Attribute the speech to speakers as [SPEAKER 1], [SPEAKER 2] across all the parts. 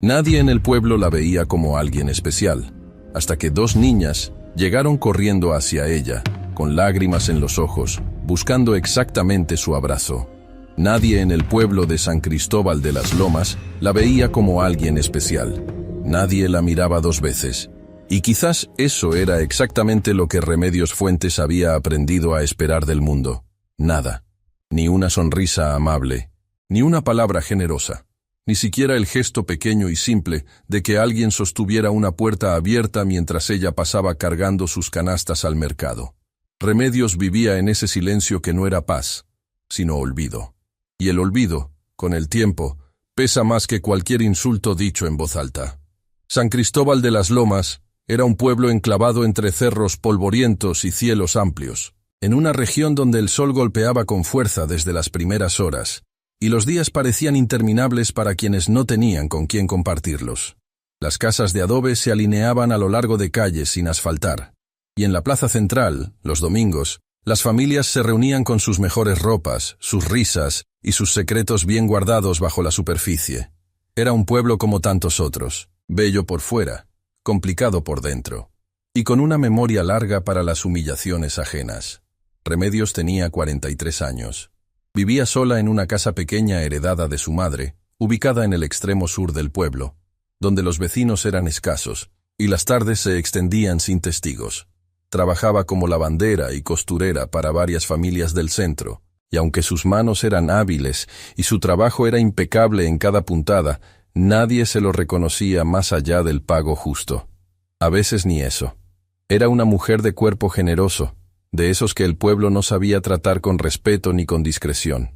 [SPEAKER 1] Nadie en el pueblo la veía como alguien especial, hasta que dos niñas llegaron corriendo hacia ella, con lágrimas en los ojos, buscando exactamente su abrazo. Nadie en el pueblo de San Cristóbal de las Lomas la veía como alguien especial. Nadie la miraba dos veces. Y quizás eso era exactamente lo que Remedios Fuentes había aprendido a esperar del mundo. Nada. Ni una sonrisa amable, ni una palabra generosa. Ni siquiera el gesto pequeño y simple de que alguien sostuviera una puerta abierta mientras ella pasaba cargando sus canastas al mercado. Remedios vivía en ese silencio que no era paz, sino olvido. Y el olvido, con el tiempo, pesa más que cualquier insulto dicho en voz alta. San Cristóbal de las Lomas era un pueblo enclavado entre cerros polvorientos y cielos amplios, en una región donde el sol golpeaba con fuerza desde las primeras horas, y los días parecían interminables para quienes no tenían con quién compartirlos. Las casas de adobe se alineaban a lo largo de calles sin asfaltar, y en la plaza central, los domingos, las familias se reunían con sus mejores ropas, sus risas y sus secretos bien guardados bajo la superficie. Era un pueblo como tantos otros, bello por fuera, complicado por dentro, y con una memoria larga para las humillaciones ajenas. Remedios tenía 43 años. Vivía sola en una casa pequeña heredada de su madre, ubicada en el extremo sur del pueblo, donde los vecinos eran escasos, y las tardes se extendían sin testigos. Trabajaba como lavandera y costurera para varias familias del centro, y aunque sus manos eran hábiles y su trabajo era impecable en cada puntada, nadie se lo reconocía más allá del pago justo. A veces ni eso. Era una mujer de cuerpo generoso, de esos que el pueblo no sabía tratar con respeto ni con discreción.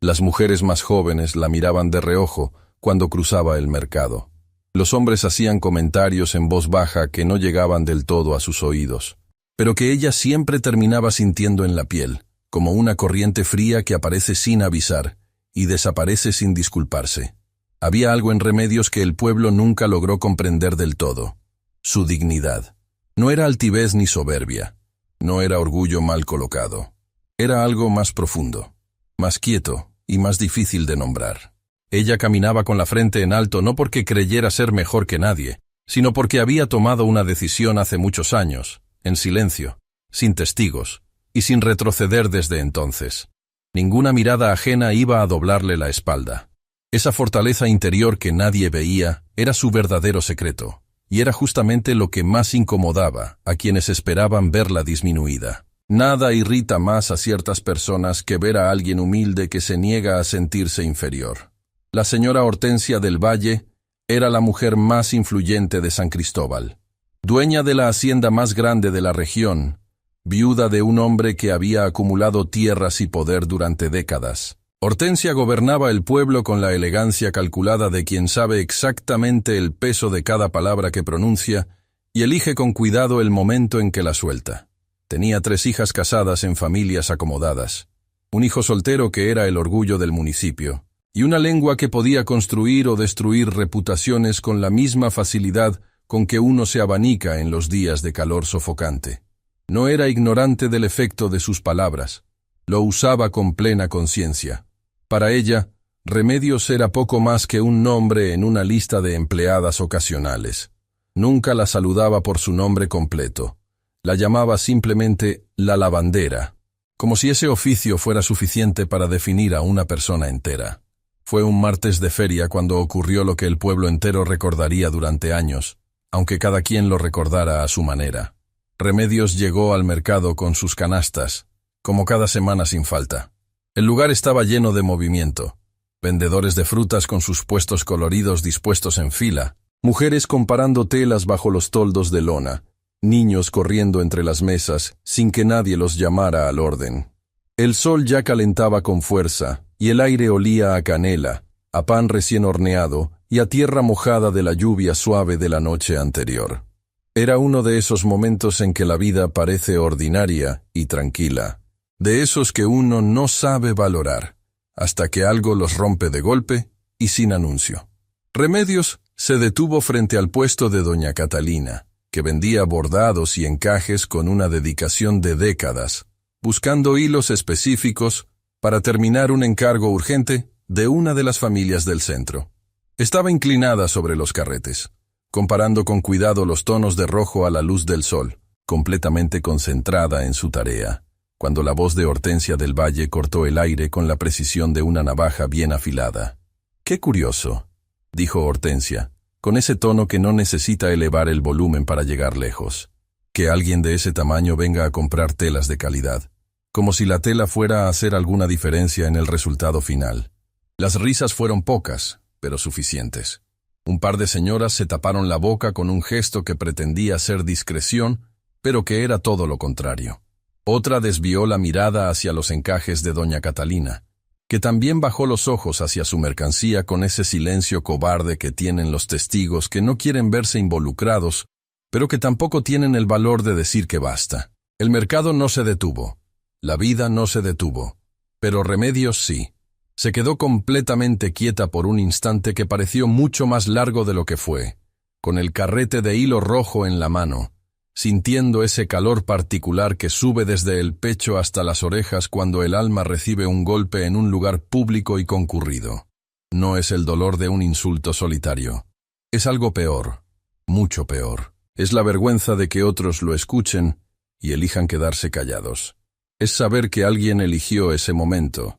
[SPEAKER 1] Las mujeres más jóvenes la miraban de reojo cuando cruzaba el mercado. Los hombres hacían comentarios en voz baja que no llegaban del todo a sus oídos, pero que ella siempre terminaba sintiendo en la piel, como una corriente fría que aparece sin avisar y desaparece sin disculparse. Había algo en Remedios que el pueblo nunca logró comprender del todo: su dignidad. No era altivez ni soberbia. No era orgullo mal colocado. Era algo más profundo, más quieto y más difícil de nombrar. Ella caminaba con la frente en alto no porque creyera ser mejor que nadie, sino porque había tomado una decisión hace muchos años, en silencio, sin testigos, y sin retroceder desde entonces. Ninguna mirada ajena iba a doblarle la espalda. Esa fortaleza interior que nadie veía era su verdadero secreto. Y era justamente lo que más incomodaba a quienes esperaban verla disminuida. Nada irrita más a ciertas personas que ver a alguien humilde que se niega a sentirse inferior. La señora Hortensia del Valle era la mujer más influyente de San Cristóbal. Dueña de la hacienda más grande de la región, viuda de un hombre que había acumulado tierras y poder durante décadas. Hortensia gobernaba el pueblo con la elegancia calculada de quien sabe exactamente el peso de cada palabra que pronuncia y elige con cuidado el momento en que la suelta. Tenía 3 hijas casadas en familias acomodadas, un hijo soltero que era el orgullo del municipio, y una lengua que podía construir o destruir reputaciones con la misma facilidad con que uno se abanica en los días de calor sofocante. No era ignorante del efecto de sus palabras, lo usaba con plena conciencia. Para ella, Remedios era poco más que un nombre en una lista de empleadas ocasionales. Nunca la saludaba por su nombre completo. La llamaba simplemente la lavandera, como si ese oficio fuera suficiente para definir a una persona entera. Fue un martes de feria cuando ocurrió lo que el pueblo entero recordaría durante años, aunque cada quien lo recordara a su manera. Remedios llegó al mercado con sus canastas, como cada semana sin falta. El lugar estaba lleno de movimiento. Vendedores de frutas con sus puestos coloridos dispuestos en fila, mujeres comparando telas bajo los toldos de lona, niños corriendo entre las mesas sin que nadie los llamara al orden. El sol ya calentaba con fuerza y el aire olía a canela, a pan recién horneado y a tierra mojada de la lluvia suave de la noche anterior. Era uno de esos momentos en que la vida parece ordinaria y tranquila. De esos que uno no sabe valorar, hasta que algo los rompe de golpe y sin anuncio. Remedios se detuvo frente al puesto de doña Catalina, que vendía bordados y encajes con una dedicación de décadas, buscando hilos específicos para terminar un encargo urgente de una de las familias del centro. Estaba inclinada sobre los carretes, comparando con cuidado los tonos de rojo a la luz del sol, completamente concentrada en su tarea, cuando la voz de Hortensia del Valle cortó el aire con la precisión de una navaja bien afilada. «Qué curioso», dijo Hortensia, con ese tono que no necesita elevar el volumen para llegar lejos. «Que alguien de ese tamaño venga a comprar telas de calidad, como si la tela fuera a hacer alguna diferencia en el resultado final». Las risas fueron pocas, pero suficientes. Un par de señoras se taparon la boca con un gesto que pretendía ser discreción, pero que era todo lo contrario. Otra desvió la mirada hacia los encajes de doña Catalina, que también bajó los ojos hacia su mercancía con ese silencio cobarde que tienen los testigos que no quieren verse involucrados, pero que tampoco tienen el valor de decir que basta. El mercado no se detuvo, la vida no se detuvo, pero Remedios sí. Se quedó completamente quieta por un instante que pareció mucho más largo de lo que fue, con el carrete de hilo rojo en la mano, sintiendo ese calor particular que sube desde el pecho hasta las orejas cuando el alma recibe un golpe en un lugar público y concurrido. No es el dolor de un insulto solitario. Es algo peor, mucho peor. Es la vergüenza de que otros lo escuchen y elijan quedarse callados. Es saber que alguien eligió ese momento,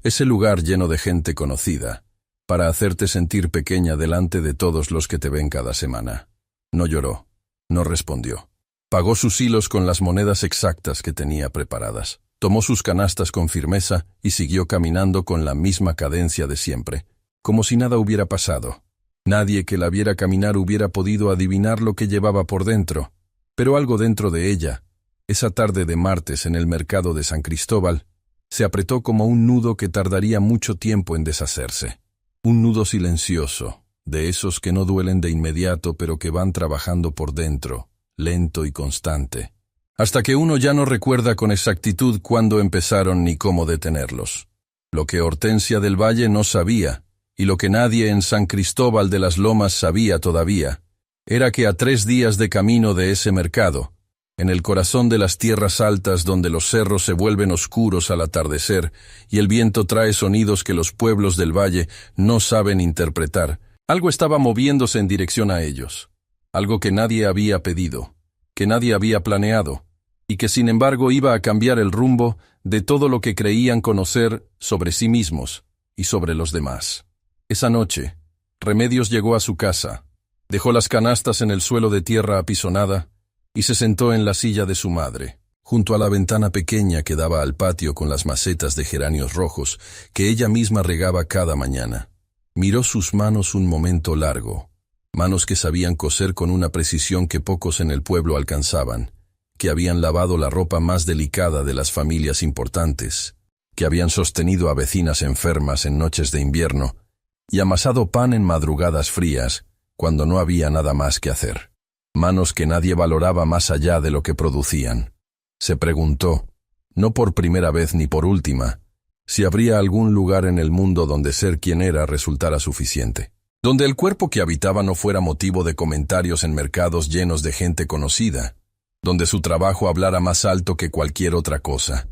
[SPEAKER 1] ese lugar lleno de gente conocida, para hacerte sentir pequeña delante de todos los que te ven cada semana. No lloró, no respondió. Pagó sus hilos con las monedas exactas que tenía preparadas. Tomó sus canastas con firmeza y siguió caminando con la misma cadencia de siempre, como si nada hubiera pasado. Nadie que la viera caminar hubiera podido adivinar lo que llevaba por dentro, pero algo dentro de ella, esa tarde de martes en el mercado de San Cristóbal, se apretó como un nudo que tardaría mucho tiempo en deshacerse. Un nudo silencioso, de esos que no duelen de inmediato pero que van trabajando por dentro, lento y constante, hasta que uno ya no recuerda con exactitud cuándo empezaron ni cómo detenerlos. Lo que Hortensia del Valle no sabía, y lo que nadie en San Cristóbal de las Lomas sabía todavía, era que a 3 días de camino de ese mercado, en el corazón de las tierras altas donde los cerros se vuelven oscuros al atardecer y el viento trae sonidos que los pueblos del valle no saben interpretar, algo estaba moviéndose en dirección a ellos, algo que nadie había pedido, que nadie había planeado, y que sin embargo iba a cambiar el rumbo de todo lo que creían conocer sobre sí mismos y sobre los demás. Esa noche, Remedios llegó a su casa, dejó las canastas en el suelo de tierra apisonada, y se sentó en la silla de su madre, junto a la ventana pequeña que daba al patio con las macetas de geranios rojos que ella misma regaba cada mañana. Miró sus manos un momento largo, manos que sabían coser con una precisión que pocos en el pueblo alcanzaban, que habían lavado la ropa más delicada de las familias importantes, que habían sostenido a vecinas enfermas en noches de invierno y amasado pan en madrugadas frías cuando no había nada más que hacer. Manos que nadie valoraba más allá de lo que producían. Se preguntó, no por primera vez ni por última, si habría algún lugar en el mundo donde ser quien era resultara suficiente. Donde el cuerpo que habitaba no fuera motivo de comentarios en mercados llenos de gente conocida. Donde su trabajo hablara más alto que cualquier otra cosa.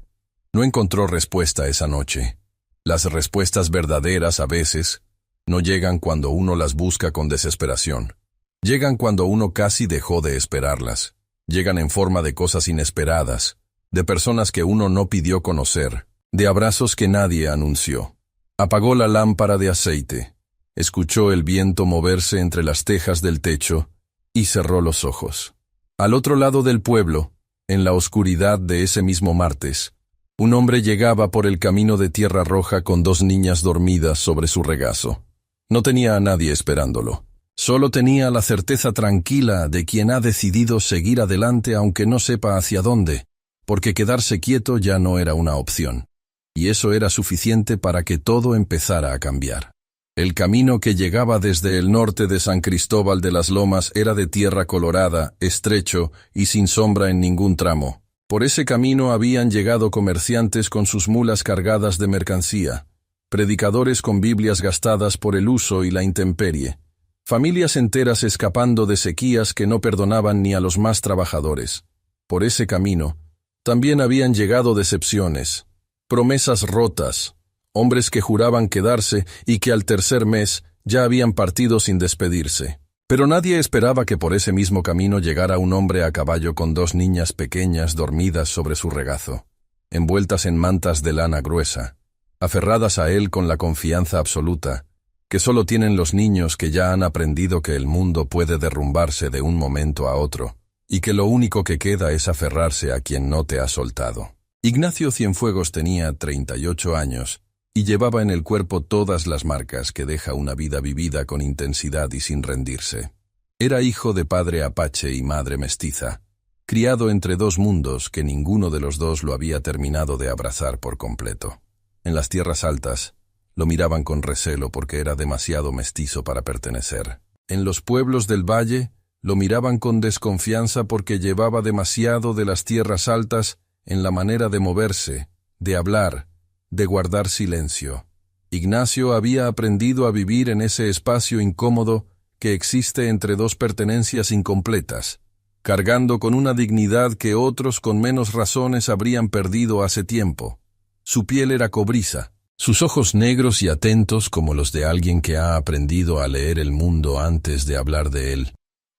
[SPEAKER 1] No encontró respuesta esa noche. Las respuestas verdaderas a veces no llegan cuando uno las busca con desesperación. Llegan cuando uno casi dejó de esperarlas. Llegan en forma de cosas inesperadas, de personas que uno no pidió conocer, de abrazos que nadie anunció. Apagó la lámpara de aceite, escuchó el viento moverse entre las tejas del techo y cerró los ojos. Al otro lado del pueblo, en la oscuridad de ese mismo martes, un hombre llegaba por el camino de tierra roja con 2 niñas dormidas sobre su regazo. No tenía a nadie esperándolo. Solo tenía la certeza tranquila de quien ha decidido seguir adelante aunque no sepa hacia dónde, porque quedarse quieto ya no era una opción. Y eso era suficiente para que todo empezara a cambiar. El camino que llegaba desde el norte de San Cristóbal de las Lomas era de tierra colorada, estrecho y sin sombra en ningún tramo. Por ese camino habían llegado comerciantes con sus mulas cargadas de mercancía, predicadores con Biblias gastadas por el uso y la intemperie, familias enteras escapando de sequías que no perdonaban ni a los más trabajadores. Por ese camino también habían llegado decepciones, promesas rotas, hombres que juraban quedarse y que al tercer mes Ya habían partido sin despedirse. Pero nadie esperaba que por ese mismo camino llegara un hombre a caballo con dos niñas pequeñas dormidas sobre su regazo, envueltas en mantas de lana gruesa, aferradas a él con la confianza absoluta que solo tienen los niños que ya han aprendido que el mundo puede derrumbarse de un momento a otro, y que lo único que queda es aferrarse a quien no te ha soltado. Ignacio Cienfuegos tenía 38 años, y llevaba en el cuerpo todas las marcas que deja una vida vivida con intensidad y sin rendirse. Era hijo de padre apache y madre mestiza, criado entre dos mundos que ninguno de los dos lo había terminado de abrazar por completo. En las tierras altas, lo miraban con recelo porque era demasiado mestizo para pertenecer. En los pueblos del valle, lo miraban con desconfianza porque llevaba demasiado de las tierras altas en la manera de moverse, de hablar, de guardar silencio. Ignacio había aprendido a vivir en ese espacio incómodo que existe entre dos pertenencias incompletas, cargando con una dignidad que otros con menos razones habrían perdido hace tiempo. Su piel era cobriza, sus ojos negros y atentos como los de alguien que ha aprendido a leer el mundo antes de hablar de él.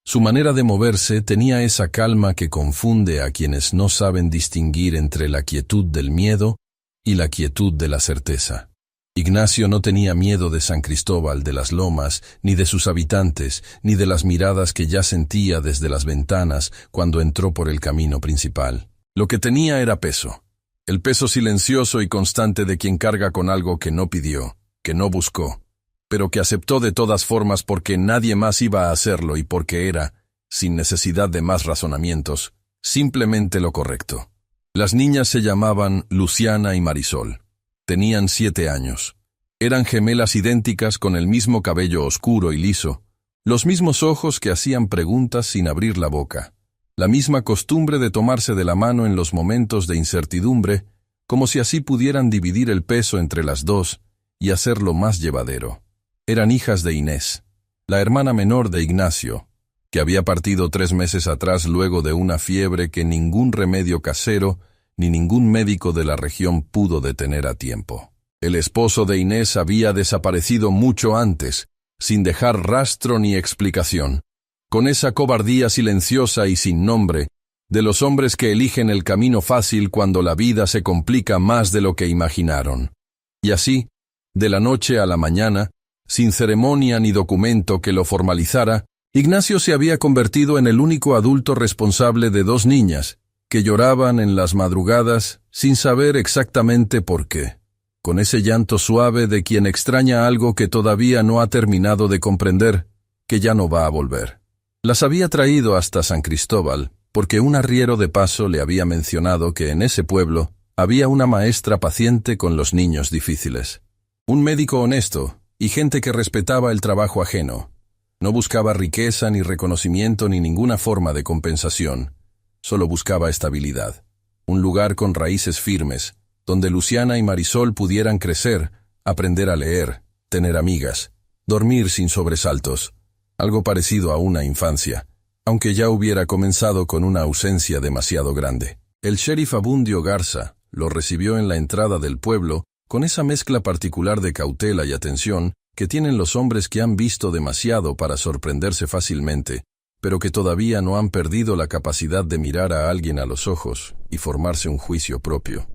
[SPEAKER 1] Su manera de moverse tenía esa calma que confunde a quienes no saben distinguir entre la quietud del miedo y la quietud de la certeza. Ignacio no tenía miedo de San Cristóbal de las Lomas, ni de sus habitantes, ni de las miradas que ya sentía desde las ventanas cuando entró por el camino principal. Lo que tenía era peso. El peso silencioso y constante de quien carga con algo que no pidió, que no buscó, pero que aceptó de todas formas porque nadie más iba a hacerlo y porque era, sin necesidad de más razonamientos, simplemente lo correcto. Las niñas se llamaban Luciana y Marisol. Tenían 7 años. Eran gemelas idénticas con el mismo cabello oscuro y liso, los mismos ojos que hacían preguntas sin abrir la boca, la misma costumbre de tomarse de la mano en los momentos de incertidumbre, como si así pudieran dividir el peso entre las dos y hacerlo más llevadero. Eran hijas de Inés, la hermana menor de Ignacio, que había partido 3 meses atrás luego de una fiebre que ningún remedio casero ni ningún médico de la región pudo detener a tiempo. El esposo de Inés había desaparecido mucho antes, sin dejar rastro ni explicación, con esa cobardía silenciosa y sin nombre de los hombres que eligen el camino fácil cuando la vida se complica más de lo que imaginaron. Y así, de la noche a la mañana, sin ceremonia ni documento que lo formalizara, Ignacio se había convertido en el único adulto responsable de 2 niñas, que lloraban en las madrugadas sin saber exactamente por qué, con ese llanto suave de quien extraña algo que todavía no ha terminado de comprender, que ya no va a volver. Las había traído hasta San Cristóbal, porque un arriero de paso le había mencionado que en ese pueblo había una maestra paciente con los niños difíciles. Un médico honesto y gente que respetaba el trabajo ajeno. No buscaba riqueza ni reconocimiento ni ninguna forma de compensación. Solo buscaba estabilidad. Un lugar con raíces firmes, donde Luciana y Marisol pudieran crecer, aprender a leer, tener amigas, dormir sin sobresaltos. Algo parecido a una infancia, aunque ya hubiera comenzado con una ausencia demasiado grande. El sheriff Abundio Garza lo recibió en la entrada del pueblo con esa mezcla particular de cautela y atención que tienen los hombres que han visto demasiado para sorprenderse fácilmente, pero que todavía no han perdido la capacidad de mirar a alguien a los ojos y formarse un juicio propio.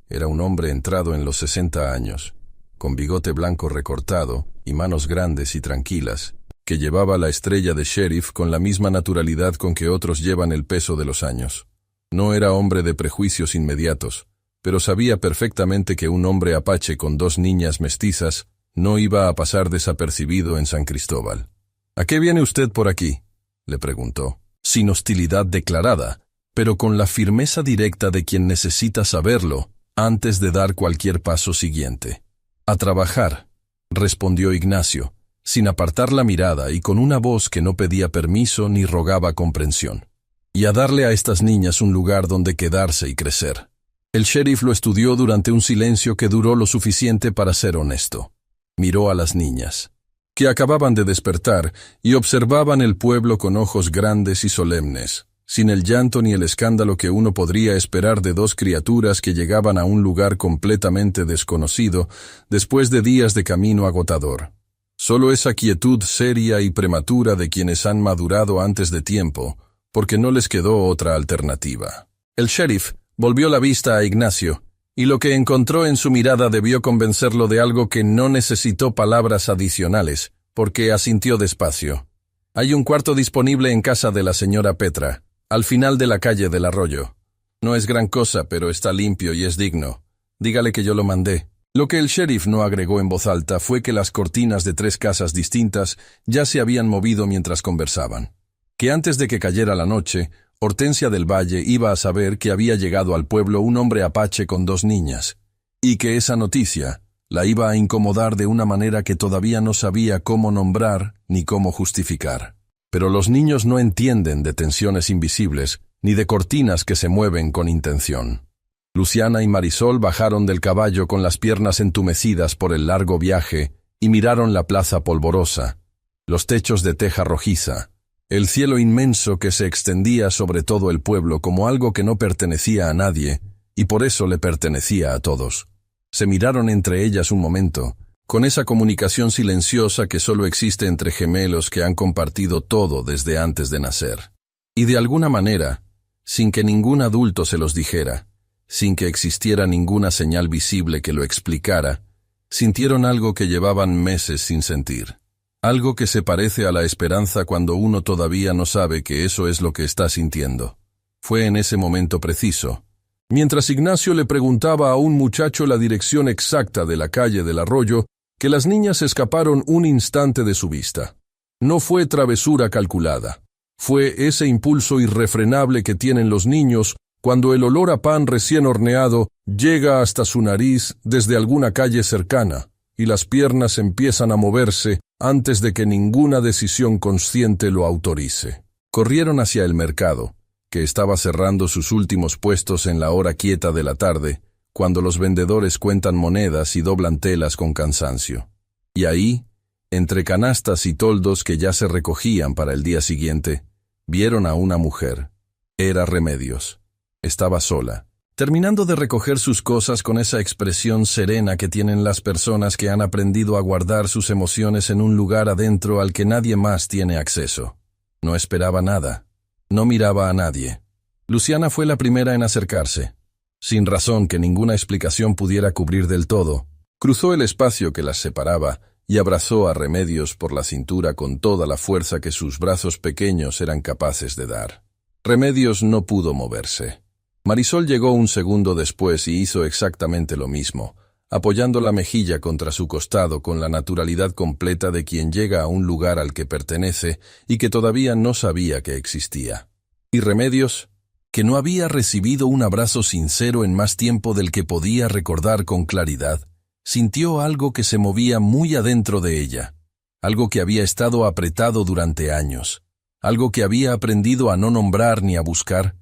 [SPEAKER 1] Era un hombre entrado en los 60 años, con bigote blanco recortado y manos grandes y tranquilas, que llevaba la estrella de sheriff con la misma naturalidad con que otros llevan el peso de los años. No era hombre de prejuicios inmediatos, pero sabía perfectamente que un hombre apache con 2 niñas mestizas no iba a pasar desapercibido en San Cristóbal. «¿A qué viene usted por aquí?», le preguntó, sin hostilidad declarada, pero con la firmeza directa de quien necesita saberlo antes de dar cualquier paso siguiente. «A trabajar», respondió Ignacio, sin apartar la mirada y con una voz que no pedía permiso ni rogaba comprensión. «Y a darle a estas niñas un lugar donde quedarse y crecer». El sheriff lo estudió durante un silencio que duró lo suficiente para ser honesto. Miró a las niñas, que acababan de despertar y observaban el pueblo con ojos grandes y solemnes, sin el llanto ni el escándalo que uno podría esperar de 2 criaturas que llegaban a un lugar completamente desconocido después de días de camino agotador. Solo esa quietud seria y prematura de quienes han madurado antes de tiempo, porque no les quedó otra alternativa. El sheriff volvió la vista a Ignacio, y lo que encontró en su mirada debió convencerlo de algo que no necesitó palabras adicionales, porque asintió despacio. Hay un cuarto disponible en casa de la señora Petra, al final de la calle del arroyo. No es gran cosa, pero está limpio y es digno. Dígale que yo lo mandé. Lo que el sheriff no agregó en voz alta fue que las cortinas de 3 casas distintas ya se habían movido mientras conversaban. Que antes de que cayera la noche, Hortensia del Valle iba a saber que había llegado al pueblo un hombre apache con 2 niñas, y que esa noticia la iba a incomodar de una manera que todavía no sabía cómo nombrar ni cómo justificar. Pero los niños no entienden de tensiones invisibles, ni de cortinas que se mueven con intención. Luciana y Marisol bajaron del caballo con las piernas entumecidas por el largo viaje y miraron la plaza polvorosa, los techos de teja rojiza, el cielo inmenso que se extendía sobre todo el pueblo como algo que no pertenecía a nadie y por eso le pertenecía a todos. Se miraron entre ellas un momento, con esa comunicación silenciosa que solo existe entre gemelos que han compartido todo desde antes de nacer. Y de alguna manera, sin que ningún adulto se los dijera, sin que existiera ninguna señal visible que lo explicara, sintieron algo que llevaban meses sin sentir. Algo que se parece a la esperanza cuando uno todavía no sabe que eso es lo que está sintiendo. Fue en ese momento preciso, mientras Ignacio le preguntaba a un muchacho la dirección exacta de la calle del arroyo, que las niñas escaparon un instante de su vista. No fue travesura calculada. Fue ese impulso irrefrenable que tienen los niños cuando el olor a pan recién horneado llega hasta su nariz desde alguna calle cercana, y las piernas empiezan a moverse antes de que ninguna decisión consciente lo autorice. Corrieron hacia el mercado, que estaba cerrando sus últimos puestos en la hora quieta de la tarde, cuando los vendedores cuentan monedas y doblan telas con cansancio. Y ahí, entre canastas y toldos que ya se recogían para el día siguiente, vieron a una mujer. Era Remedios. Estaba sola, terminando de recoger sus cosas con esa expresión serena que tienen las personas que han aprendido a guardar sus emociones en un lugar adentro al que nadie más tiene acceso. No esperaba nada. No miraba a nadie. Luciana fue la primera en acercarse. Sin razón que ninguna explicación pudiera cubrir del todo, cruzó el espacio que las separaba y abrazó a Remedios por la cintura con toda la fuerza que sus brazos pequeños eran capaces de dar. Remedios no pudo moverse. Marisol llegó un segundo después y hizo exactamente lo mismo, apoyando la mejilla contra su costado con la naturalidad completa de quien llega a un lugar al que pertenece y que todavía no sabía que existía. Y Remedios, que no había recibido un abrazo sincero en más tiempo del que podía recordar con claridad, sintió algo que se movía muy adentro de ella, algo que había estado apretado durante años, algo que había aprendido a no nombrar ni a buscar.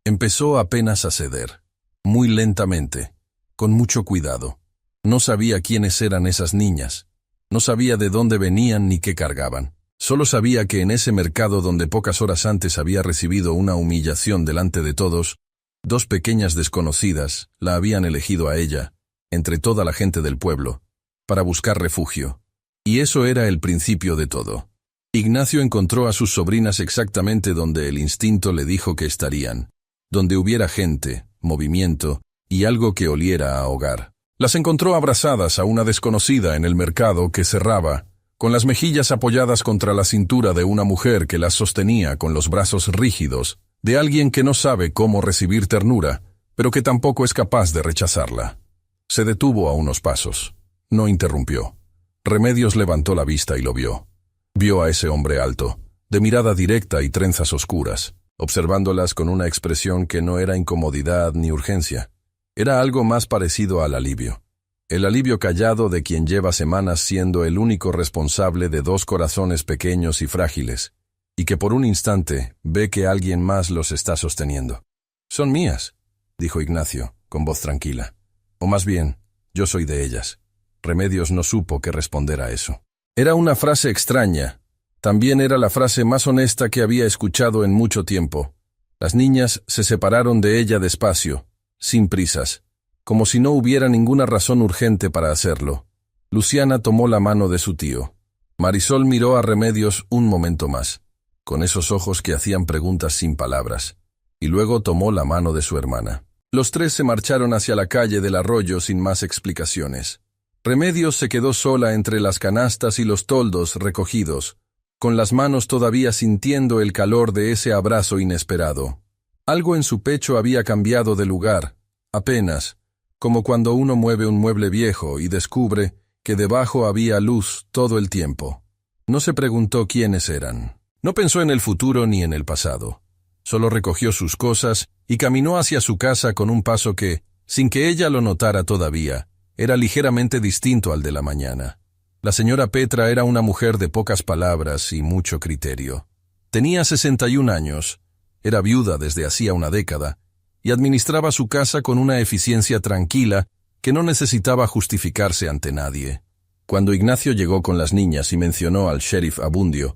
[SPEAKER 1] Empezó apenas a ceder, muy lentamente, con mucho cuidado. No sabía quiénes eran esas niñas, no sabía de dónde venían ni qué cargaban. Solo sabía que en ese mercado donde pocas horas antes había recibido una humillación delante de todos, 2 pequeñas desconocidas la habían elegido a ella, entre toda la gente del pueblo, para buscar refugio. Y eso era el principio de todo. Ignacio encontró a sus sobrinas exactamente donde el instinto le dijo que estarían, donde hubiera gente, movimiento y algo que oliera a hogar. Las encontró abrazadas a una desconocida en el mercado que cerraba, con las mejillas apoyadas contra la cintura de una mujer que las sostenía con los brazos rígidos, de alguien que no sabe cómo recibir ternura, pero que tampoco es capaz de rechazarla. Se detuvo a unos pasos. No interrumpió. Remedios levantó la vista y lo vio. Vio a ese hombre alto, de mirada directa y trenzas oscuras, observándolas con una expresión que no era incomodidad ni urgencia. Era algo más parecido al alivio. El alivio callado de quien lleva semanas siendo el único responsable de 2 corazones pequeños y frágiles, y que por un instante ve que alguien más los está sosteniendo. «Son mías», dijo Ignacio, con voz tranquila. «O más bien, yo soy de ellas». Remedios no supo qué responder a eso. Era una frase extraña. También era la frase más honesta que había escuchado en mucho tiempo. Las niñas se separaron de ella despacio, sin prisas, como si no hubiera ninguna razón urgente para hacerlo. Luciana tomó la mano de su tío. Marisol miró a Remedios un momento más, con esos ojos que hacían preguntas sin palabras, y luego tomó la mano de su hermana. Los tres se marcharon hacia la calle del arroyo sin más explicaciones. Remedios se quedó sola entre las canastas y los toldos recogidos, con las manos todavía sintiendo el calor de ese abrazo inesperado. Algo en su pecho había cambiado de lugar, apenas, como cuando uno mueve un mueble viejo y descubre que debajo había luz todo el tiempo. No se preguntó quiénes eran. No pensó en el futuro ni en el pasado. Solo recogió sus cosas y caminó hacia su casa con un paso que, sin que ella lo notara todavía, era ligeramente distinto al de la mañana. La señora Petra era una mujer de pocas palabras y mucho criterio. Tenía 61 años, era viuda desde hacía una década, y administraba su casa con una eficiencia tranquila que no necesitaba justificarse ante nadie. Cuando Ignacio llegó con las niñas y mencionó al sheriff Abundio,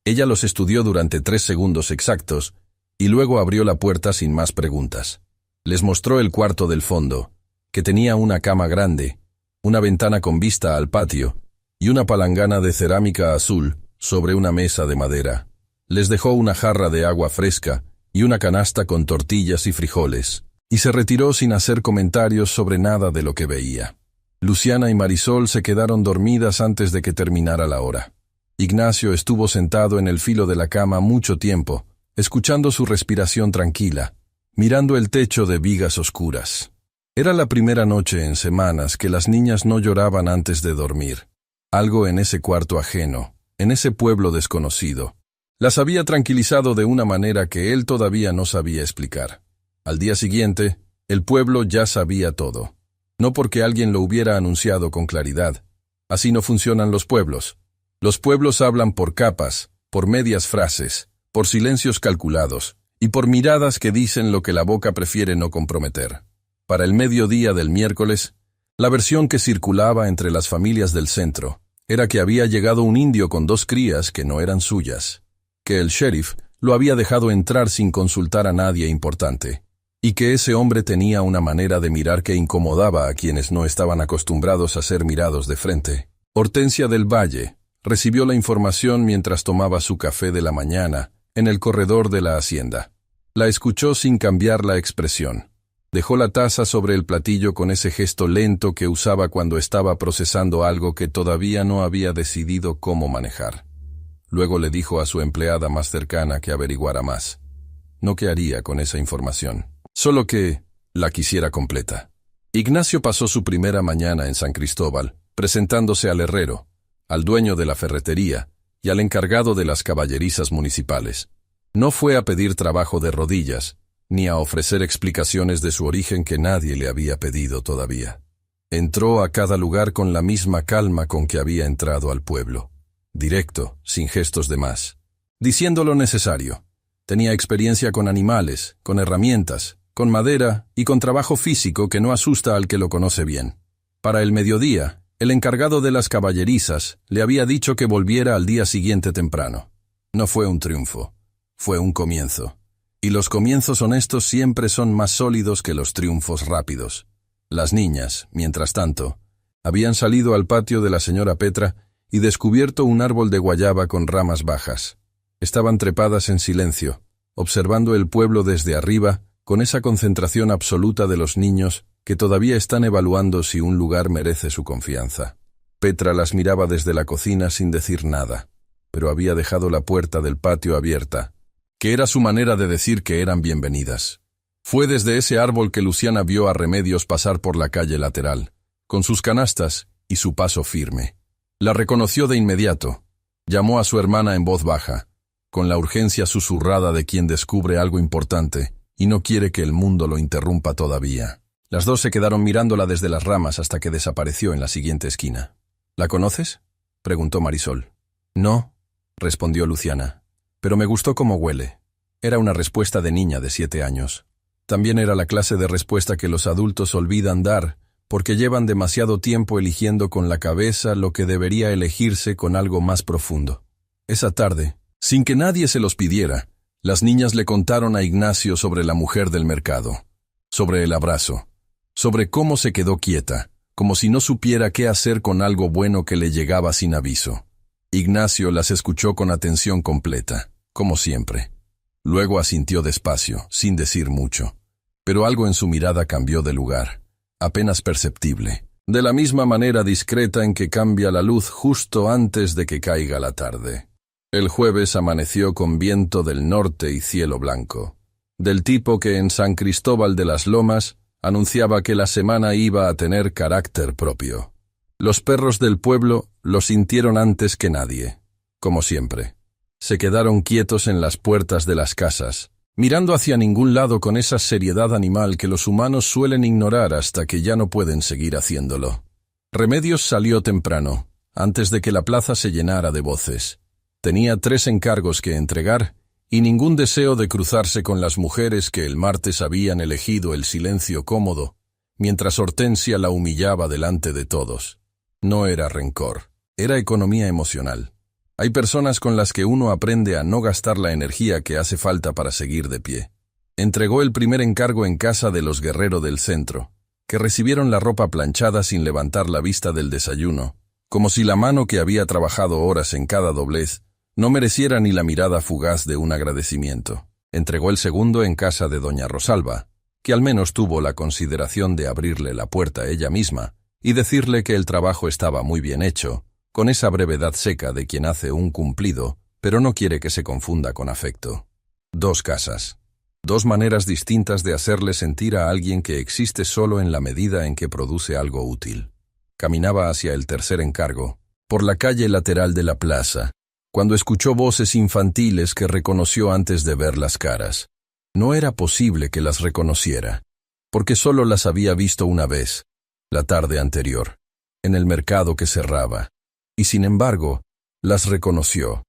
[SPEAKER 1] ella los estudió durante 3 segundos exactos y luego abrió la puerta sin más preguntas. Les mostró el cuarto del fondo, que tenía una cama grande, una ventana con vista al patio y una palangana de cerámica azul sobre una mesa de madera. Les dejó una jarra de agua fresca y una canasta con tortillas y frijoles, y se retiró sin hacer comentarios sobre nada de lo que veía. Luciana y Marisol se quedaron dormidas antes de que terminara la hora. Ignacio estuvo sentado en el filo de la cama mucho tiempo, escuchando su respiración tranquila, mirando el techo de vigas oscuras. Era la primera noche en semanas que las niñas no lloraban antes de dormir. Algo en ese cuarto ajeno, en ese pueblo desconocido, las había tranquilizado de una manera que él todavía no sabía explicar. Al día siguiente, el pueblo ya sabía todo. No porque alguien lo hubiera anunciado con claridad. Así no funcionan los pueblos. Los pueblos hablan por capas, por medias frases, por silencios calculados, y por miradas que dicen lo que la boca prefiere no comprometer. Para el mediodía del miércoles, la versión que circulaba entre las familias del centro era que había llegado un indio con 2 crías que no eran suyas, que el sheriff lo había dejado entrar sin consultar a nadie importante, y que ese hombre tenía una manera de mirar que incomodaba a quienes no estaban acostumbrados a ser mirados de frente. Hortensia del Valle recibió la información mientras tomaba su café de la mañana en el corredor de la hacienda. La escuchó sin cambiar la expresión. Dejó la taza sobre el platillo con ese gesto lento que usaba cuando estaba procesando algo que todavía no había decidido cómo manejar. Luego le dijo a su empleada más cercana que averiguara más. No qué haría con esa información. Solo que la quisiera completa. Ignacio pasó su primera mañana en San Cristóbal, presentándose al herrero, al dueño de la ferretería y al encargado de las caballerizas municipales. No fue a pedir trabajo de rodillas, ni a ofrecer explicaciones de su origen que nadie le había pedido todavía. Entró a cada lugar con la misma calma con que había entrado al pueblo. Directo, sin gestos de más. Diciendo lo necesario. Tenía experiencia con animales, con herramientas, con madera y con trabajo físico que no asusta al que lo conoce bien. Para el mediodía, el encargado de las caballerizas le había dicho que volviera al día siguiente temprano. No fue un triunfo, fue un comienzo. Y los comienzos honestos siempre son más sólidos que los triunfos rápidos. Las niñas, mientras tanto, habían salido al patio de la señora Petra y descubierto un árbol de guayaba con ramas bajas. Estaban trepadas en silencio, observando el pueblo desde arriba, con esa concentración absoluta de los niños que todavía están evaluando si un lugar merece su confianza. Petra las miraba desde la cocina sin decir nada, pero había dejado la puerta del patio abierta, que era su manera de decir que eran bienvenidas. Fue desde ese árbol que Luciana vio a Remedios pasar por la calle lateral, con sus canastas y su paso firme. La reconoció de inmediato. Llamó a su hermana en voz baja, con la urgencia susurrada de quien descubre algo importante y no quiere que el mundo lo interrumpa todavía. Las dos se quedaron mirándola desde las ramas hasta que desapareció en la siguiente esquina. ¿La conoces?, preguntó Marisol. No, respondió Luciana. Pero me gustó cómo huele. Era una respuesta de niña de 7 años. También era la clase de respuesta que los adultos olvidan dar, porque llevan demasiado tiempo eligiendo con la cabeza lo que debería elegirse con algo más profundo. Esa tarde, sin que nadie se los pidiera, las niñas le contaron a Ignacio sobre la mujer del mercado, sobre el abrazo, sobre cómo se quedó quieta, como si no supiera qué hacer con algo bueno que le llegaba sin aviso. Ignacio las escuchó con atención completa, como siempre. Luego asintió despacio, sin decir mucho. Pero algo en su mirada cambió de lugar, apenas perceptible, de la misma manera discreta en que cambia la luz justo antes de que caiga la tarde. El jueves amaneció con viento del norte y cielo blanco, del tipo que en San Cristóbal de las Lomas anunciaba que la semana iba a tener carácter propio. Los perros del pueblo lo sintieron antes que nadie, como siempre. Se quedaron quietos en las puertas de las casas, mirando hacia ningún lado con esa seriedad animal que los humanos suelen ignorar hasta que ya no pueden seguir haciéndolo. Remedios salió temprano, antes de que la plaza se llenara de voces. Tenía 3 encargos que entregar y ningún deseo de cruzarse con las mujeres que el martes habían elegido el silencio cómodo, mientras Hortensia la humillaba delante de todos. No era rencor, era economía emocional. Hay personas con las que uno aprende a no gastar la energía que hace falta para seguir de pie. Entregó el primer encargo en casa de los Guerrero del Centro, que recibieron la ropa planchada sin levantar la vista del desayuno, como si la mano que había trabajado horas en cada doblez no mereciera ni la mirada fugaz de un agradecimiento. Entregó el segundo en casa de doña Rosalba, que al menos tuvo la consideración de abrirle la puerta ella misma y decirle que el trabajo estaba muy bien hecho, con esa brevedad seca de quien hace un cumplido, pero no quiere que se confunda con afecto. 2 casas. 2 maneras distintas de hacerle sentir a alguien que existe solo en la medida en que produce algo útil. Caminaba hacia el tercer encargo, por la calle lateral de la plaza, cuando escuchó voces infantiles que reconoció antes de ver las caras. No era posible que las reconociera, porque solo las había visto una vez, la tarde anterior, en el mercado que cerraba. Y sin embargo, las reconoció.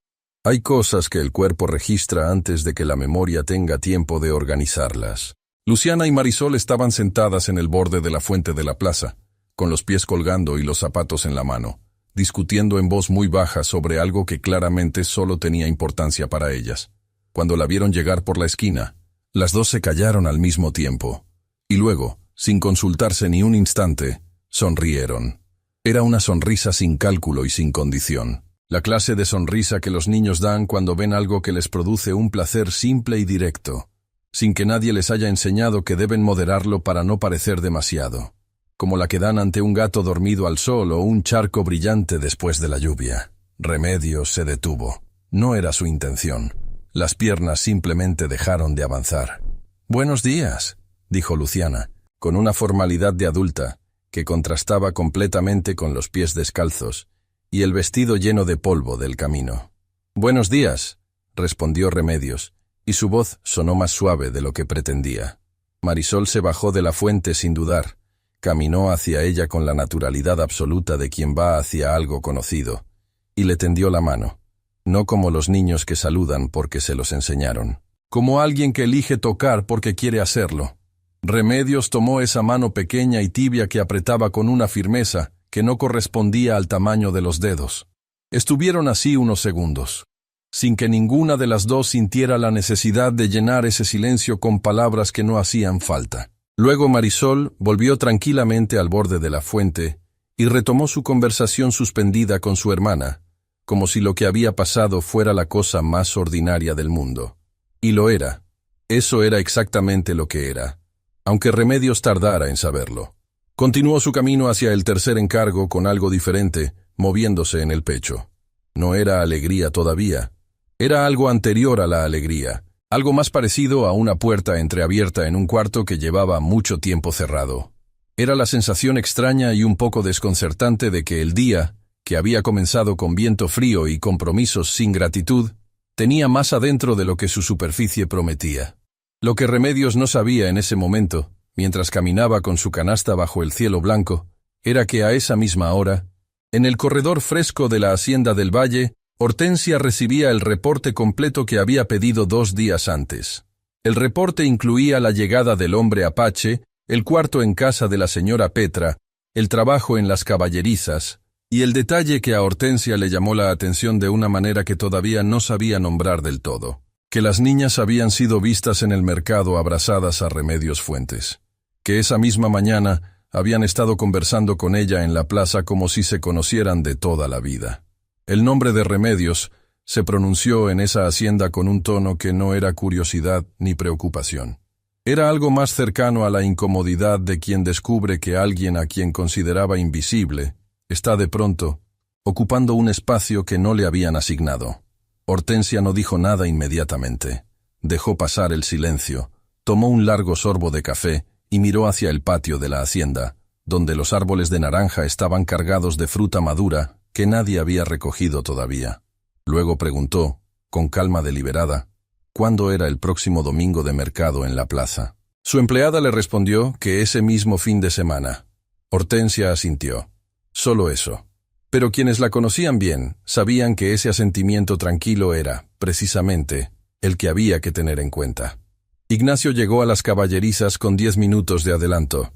[SPEAKER 1] Hay cosas que el cuerpo registra antes de que la memoria tenga tiempo de organizarlas. Luciana y Marisol estaban sentadas en el borde de la fuente de la plaza, con los pies colgando y los zapatos en la mano, discutiendo en voz muy baja sobre algo que claramente solo tenía importancia para ellas. Cuando la vieron llegar por la esquina, las 2 se callaron al mismo tiempo, y luego, sin consultarse ni un instante, sonrieron. Era una sonrisa sin cálculo y sin condición. La clase de sonrisa que los niños dan cuando ven algo que les produce un placer simple y directo, sin que nadie les haya enseñado que deben moderarlo para no parecer demasiado, como la que dan ante un gato dormido al sol o un charco brillante después de la lluvia. Remedios se detuvo. No era su intención. Las piernas simplemente dejaron de avanzar. «Buenos días», dijo Luciana, con una formalidad de adulta, que contrastaba completamente con los pies descalzos y el vestido lleno de polvo del camino. «Buenos días», respondió Remedios, y su voz sonó más suave de lo que pretendía. Marisol se bajó de la fuente sin dudar, caminó hacia ella con la naturalidad absoluta de quien va hacia algo conocido, y le tendió la mano, no como los niños que saludan porque se los enseñaron, como alguien que elige tocar porque quiere hacerlo. Remedios tomó esa mano pequeña y tibia que apretaba con una firmeza que no correspondía al tamaño de los dedos. Estuvieron así unos segundos, sin que ninguna de las 2 sintiera la necesidad de llenar ese silencio con palabras que no hacían falta. Luego Marisol volvió tranquilamente al borde de la fuente y retomó su conversación suspendida con su hermana, como si lo que había pasado fuera la cosa más ordinaria del mundo. Y lo era. Eso era exactamente lo que era, aunque Remedios tardara en saberlo. Continuó su camino hacia el tercer encargo con algo diferente, moviéndose en el pecho. No era alegría todavía. Era algo anterior a la alegría, algo más parecido a una puerta entreabierta en un cuarto que llevaba mucho tiempo cerrado. Era la sensación extraña y un poco desconcertante de que el día, que había comenzado con viento frío y compromisos sin gratitud, tenía más adentro de lo que su superficie prometía. Lo que Remedios no sabía en ese momento, mientras caminaba con su canasta bajo el cielo blanco, era que a esa misma hora, en el corredor fresco de la Hacienda del Valle, Hortensia recibía el reporte completo que había pedido 2 días antes. El reporte incluía la llegada del hombre apache, el cuarto en casa de la señora Petra, el trabajo en las caballerizas, y el detalle que a Hortensia le llamó la atención de una manera que todavía no sabía nombrar del todo, que las niñas habían sido vistas en el mercado abrazadas a Remedios Fuentes, que esa misma mañana habían estado conversando con ella en la plaza como si se conocieran de toda la vida. El nombre de Remedios se pronunció en esa hacienda con un tono que no era curiosidad ni preocupación. Era algo más cercano a la incomodidad de quien descubre que alguien a quien consideraba invisible está de pronto ocupando un espacio que no le habían asignado. Hortensia no dijo nada inmediatamente. Dejó pasar el silencio, tomó un largo sorbo de café y miró hacia el patio de la hacienda, donde los árboles de naranja estaban cargados de fruta madura que nadie había recogido todavía. Luego preguntó, con calma deliberada, cuándo era el próximo domingo de mercado en la plaza. Su empleada le respondió que ese mismo fin de semana. Hortensia asintió. Solo eso. Pero quienes la conocían bien sabían que ese asentimiento tranquilo era, precisamente, el que había que tener en cuenta. Ignacio llegó a las caballerizas con 10 minutos de adelanto.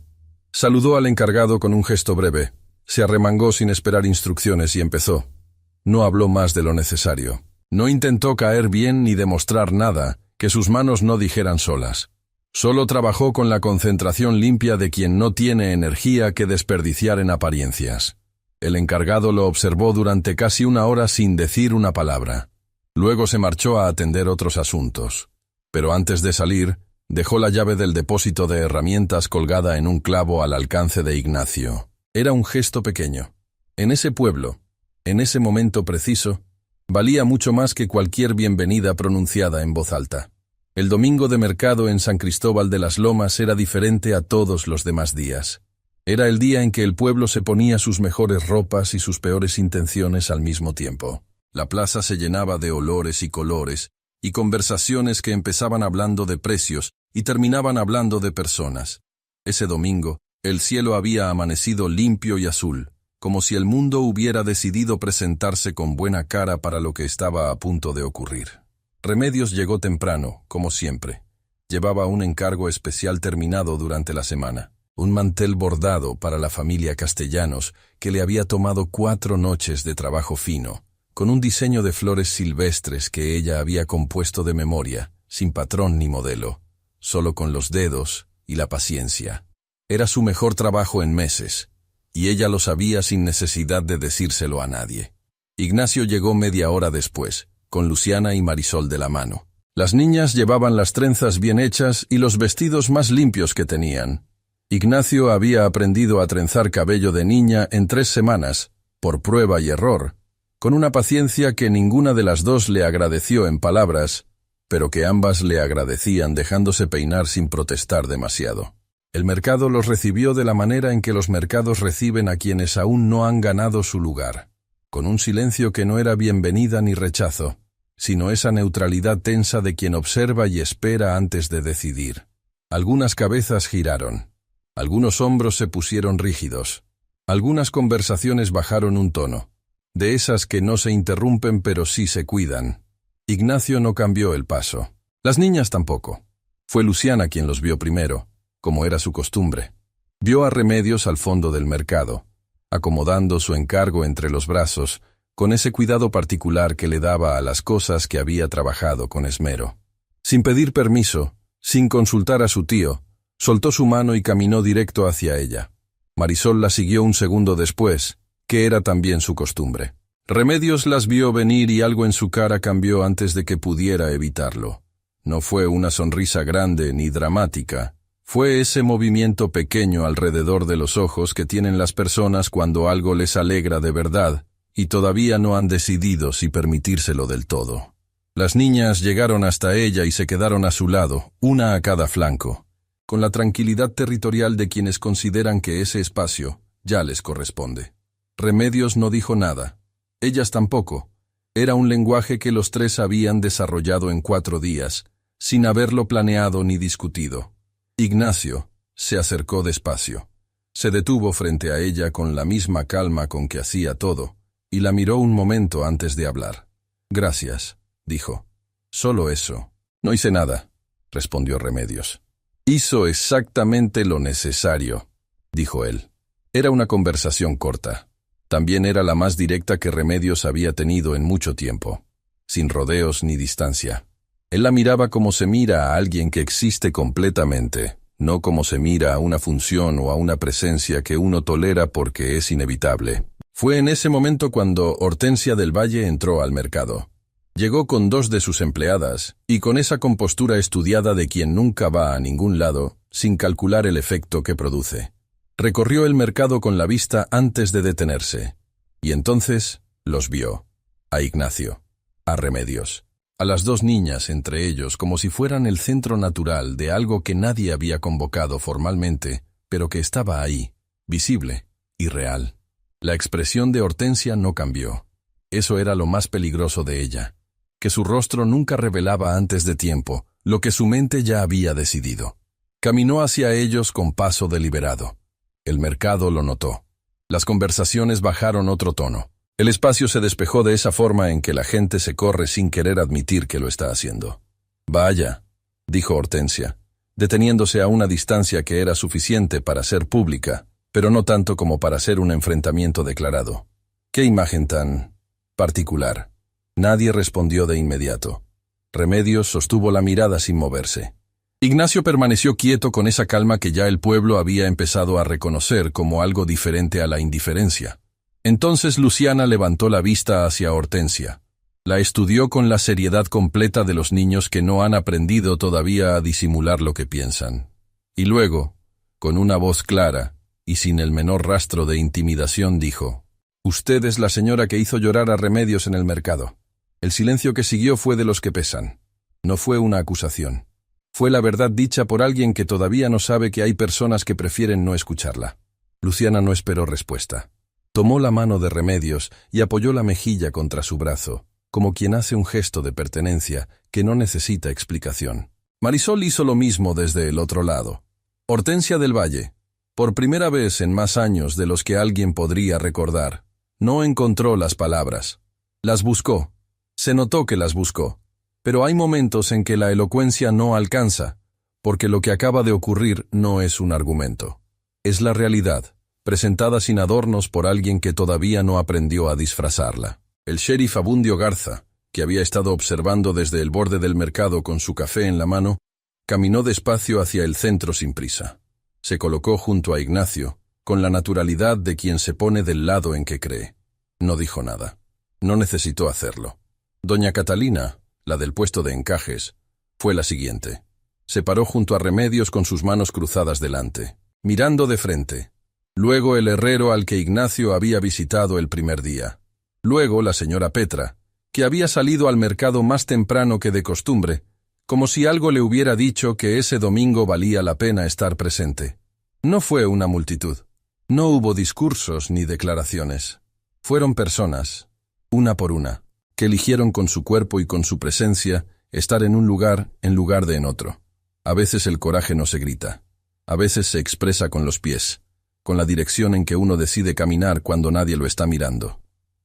[SPEAKER 1] Saludó al encargado con un gesto breve, se arremangó sin esperar instrucciones y empezó. No habló más de lo necesario. No intentó caer bien ni demostrar nada que sus manos no dijeran solas. Solo trabajó con la concentración limpia de quien no tiene energía que desperdiciar en apariencias. El encargado lo observó durante casi una hora sin decir una palabra. Luego se marchó a atender otros asuntos. Pero antes de salir, dejó la llave del depósito de herramientas colgada en un clavo al alcance de Ignacio. Era un gesto pequeño. En ese pueblo, en ese momento preciso, valía mucho más que cualquier bienvenida pronunciada en voz alta. El domingo de mercado en San Cristóbal de las Lomas era diferente a todos los demás días. Era el día en que el pueblo se ponía sus mejores ropas y sus peores intenciones al mismo tiempo. La plaza se llenaba de olores y colores, y conversaciones que empezaban hablando de precios y terminaban hablando de personas. Ese domingo, el cielo había amanecido limpio y azul, como si el mundo hubiera decidido presentarse con buena cara para lo que estaba a punto de ocurrir. Remedios llegó temprano, como siempre. Llevaba un encargo especial terminado durante la semana. Un mantel bordado para la familia Castellanos que le había tomado 4 noches de trabajo fino, con un diseño de flores silvestres que ella había compuesto de memoria, sin patrón ni modelo, solo con los dedos y la paciencia. Era su mejor trabajo en meses, y ella lo sabía sin necesidad de decírselo a nadie. Ignacio llegó media hora después, con Luciana y Marisol de la mano. Las niñas llevaban las trenzas bien hechas y los vestidos más limpios que tenían. Ignacio había aprendido a trenzar cabello de niña en 3 semanas, por prueba y error, con una paciencia que ninguna de las dos le agradeció en palabras, pero que ambas le agradecían dejándose peinar sin protestar demasiado. El mercado los recibió de la manera en que los mercados reciben a quienes aún no han ganado su lugar, con un silencio que no era bienvenida ni rechazo, sino esa neutralidad tensa de quien observa y espera antes de decidir. Algunas cabezas giraron, algunos hombros se pusieron rígidos, algunas conversaciones bajaron un tono, de esas que no se interrumpen pero sí se cuidan. Ignacio no cambió el paso. Las niñas tampoco. Fue Luciana quien los vio primero, como era su costumbre. Vio a Remedios al fondo del mercado, acomodando su encargo entre los brazos, con ese cuidado particular que le daba a las cosas que había trabajado con esmero. Sin pedir permiso, sin consultar a su tío, soltó su mano y caminó directo hacia ella. Marisol la siguió un segundo después, que era también su costumbre. Remedios las vio venir y algo en su cara cambió antes de que pudiera evitarlo. No fue una sonrisa grande ni dramática, fue ese movimiento pequeño alrededor de los ojos que tienen las personas cuando algo les alegra de verdad, y todavía no han decidido si permitírselo del todo. Las niñas llegaron hasta ella y se quedaron a su lado, una a cada flanco, con la tranquilidad territorial de quienes consideran que ese espacio ya les corresponde. Remedios no dijo nada, ellas tampoco. Era un lenguaje que los 3 habían desarrollado en 4 días, sin haberlo planeado ni discutido. Ignacio se acercó despacio. Se detuvo frente a ella con la misma calma con que hacía todo, y la miró un momento antes de hablar. «Gracias», dijo. «Solo eso». «No hice nada», respondió Remedios. «Hizo exactamente lo necesario», dijo él. Era una conversación corta. También era la más directa que Remedios había tenido en mucho tiempo, sin rodeos ni distancia. Él la miraba como se mira a alguien que existe completamente, no como se mira a una función o a una presencia que uno tolera porque es inevitable. Fue en ese momento cuando Hortensia del Valle entró al mercado. Llegó con 2 de sus empleadas, y con esa compostura estudiada de quien nunca va a ningún lado, sin calcular el efecto que produce. Recorrió el mercado con la vista antes de detenerse. Y entonces los vio. A Ignacio. A Remedios. A las 2 niñas entre ellos como si fueran el centro natural de algo que nadie había convocado formalmente, pero que estaba ahí, visible y real. La expresión de Hortensia no cambió. Eso era lo más peligroso de ella, que su rostro nunca revelaba antes de tiempo lo que su mente ya había decidido. Caminó hacia ellos con paso deliberado. El mercado lo notó. Las conversaciones bajaron otro tono. El espacio se despejó de esa forma en que la gente se corre sin querer admitir que lo está haciendo. «Vaya», dijo Hortensia, deteniéndose a una distancia que era suficiente para ser pública, pero no tanto como para ser un enfrentamiento declarado. «¿Qué imagen tan particular?». Nadie respondió de inmediato. Remedios sostuvo la mirada sin moverse. Ignacio permaneció quieto con esa calma que ya el pueblo había empezado a reconocer como algo diferente a la indiferencia. Entonces Luciana levantó la vista hacia Hortensia. La estudió con la seriedad completa de los niños que no han aprendido todavía a disimular lo que piensan. Y luego, con una voz clara y sin el menor rastro de intimidación, dijo: «Usted es la señora que hizo llorar a Remedios en el mercado». El silencio que siguió fue de los que pesan. No fue una acusación. Fue la verdad dicha por alguien que todavía no sabe que hay personas que prefieren no escucharla. Luciana no esperó respuesta. Tomó la mano de Remedios y apoyó la mejilla contra su brazo, como quien hace un gesto de pertenencia que no necesita explicación. Marisol hizo lo mismo desde el otro lado. Hortensia del Valle, por primera vez en más años de los que alguien podría recordar, no encontró las palabras. Las buscó. Se notó que las buscó. Pero hay momentos en que la elocuencia no alcanza, porque lo que acaba de ocurrir no es un argumento. Es la realidad, presentada sin adornos por alguien que todavía no aprendió a disfrazarla. El sheriff Abundio Garza, que había estado observando desde el borde del mercado con su café en la mano, caminó despacio hacia el centro sin prisa. Se colocó junto a Ignacio, con la naturalidad de quien se pone del lado en que cree. No dijo nada. No necesitó hacerlo. Doña Catalina, la del puesto de encajes, fue la siguiente. Se paró junto a Remedios con sus manos cruzadas delante, mirando de frente. Luego el herrero al que Ignacio había visitado el primer día. Luego la señora Petra, que había salido al mercado más temprano que de costumbre, como si algo le hubiera dicho que ese domingo valía la pena estar presente. No fue una multitud. No hubo discursos ni declaraciones. Fueron personas, una por una, que eligieron con su cuerpo y con su presencia estar en un lugar en lugar de en otro. A veces el coraje no se grita. A veces se expresa con los pies, con la dirección en que uno decide caminar cuando nadie lo está mirando.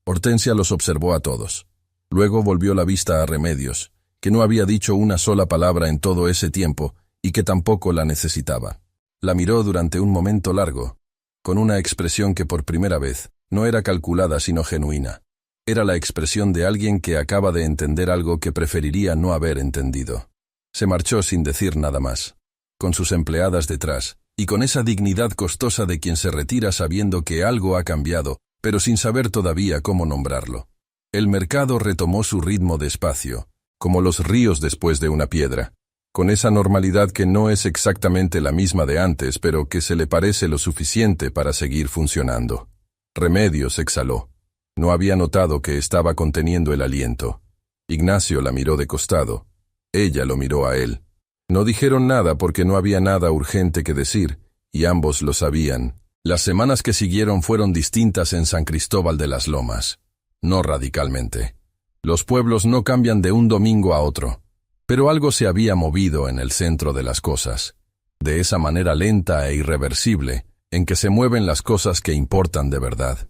[SPEAKER 1] Hortensia los observó a todos. Luego volvió la vista a Remedios, que no había dicho una sola palabra en todo ese tiempo y que tampoco la necesitaba. La miró durante un momento largo, con una expresión que por primera vez no era calculada sino genuina. Era la expresión de alguien que acaba de entender algo que preferiría no haber entendido. Se marchó sin decir nada más, con sus empleadas detrás, y con esa dignidad costosa de quien se retira sabiendo que algo ha cambiado, pero sin saber todavía cómo nombrarlo. El mercado retomó su ritmo despacio, como los ríos después de una piedra, con esa normalidad que no es exactamente la misma de antes, pero que se le parece lo suficiente para seguir funcionando. Remedios exhaló. No había notado que estaba conteniendo el aliento. Ignacio la miró de costado. Ella lo miró a él. No dijeron nada porque no había nada urgente que decir, y ambos lo sabían. Las semanas que siguieron fueron distintas en San Cristóbal de las Lomas. No radicalmente. Los pueblos no cambian de un domingo a otro. Pero algo se había movido en el centro de las cosas, de esa manera lenta e irreversible en que se mueven las cosas que importan de verdad.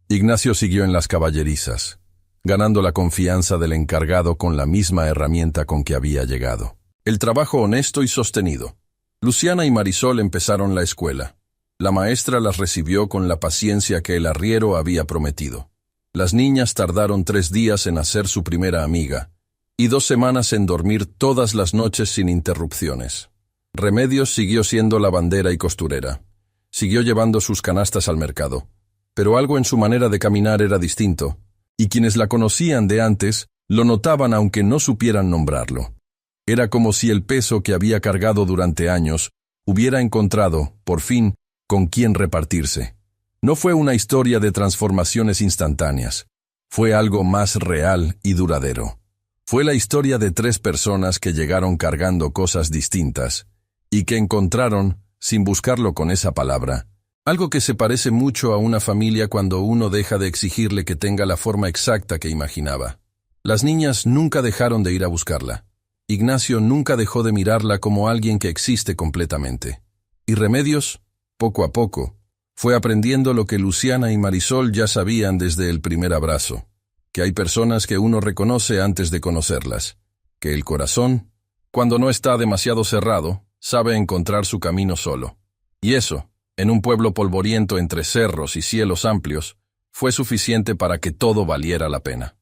[SPEAKER 1] Ignacio siguió en las caballerizas, ganando la confianza del encargado con la misma herramienta con que había llegado. El trabajo honesto y sostenido. Luciana y Marisol empezaron la escuela. La maestra las recibió con la paciencia que el arriero había prometido. Las niñas tardaron 3 días en hacer su primera amiga, y 2 semanas en dormir todas las noches sin interrupciones. Remedios siguió siendo lavandera y costurera. Siguió llevando sus canastas al mercado. pero algo en su manera de caminar era distinto, y quienes la conocían de antes lo notaban aunque no supieran nombrarlo. Era como si el peso que había cargado durante años hubiera encontrado, por fin, con quién repartirse. No fue una historia de transformaciones instantáneas, fue algo más real y duradero. Fue la historia de 3 personas que llegaron cargando cosas distintas, y que encontraron, sin buscarlo con esa palabra, algo que se parece mucho a una familia cuando uno deja de exigirle que tenga la forma exacta que imaginaba. Las niñas nunca dejaron de ir a buscarla. Ignacio nunca dejó de mirarla como alguien que existe completamente. Y Remedios, poco a poco, fue aprendiendo lo que Luciana y Marisol ya sabían desde el primer abrazo, que hay personas que uno reconoce antes de conocerlas, que el corazón, cuando no está demasiado cerrado, sabe encontrar su camino solo. Y eso, en un pueblo polvoriento entre cerros y cielos amplios, fue suficiente para que todo valiera la pena.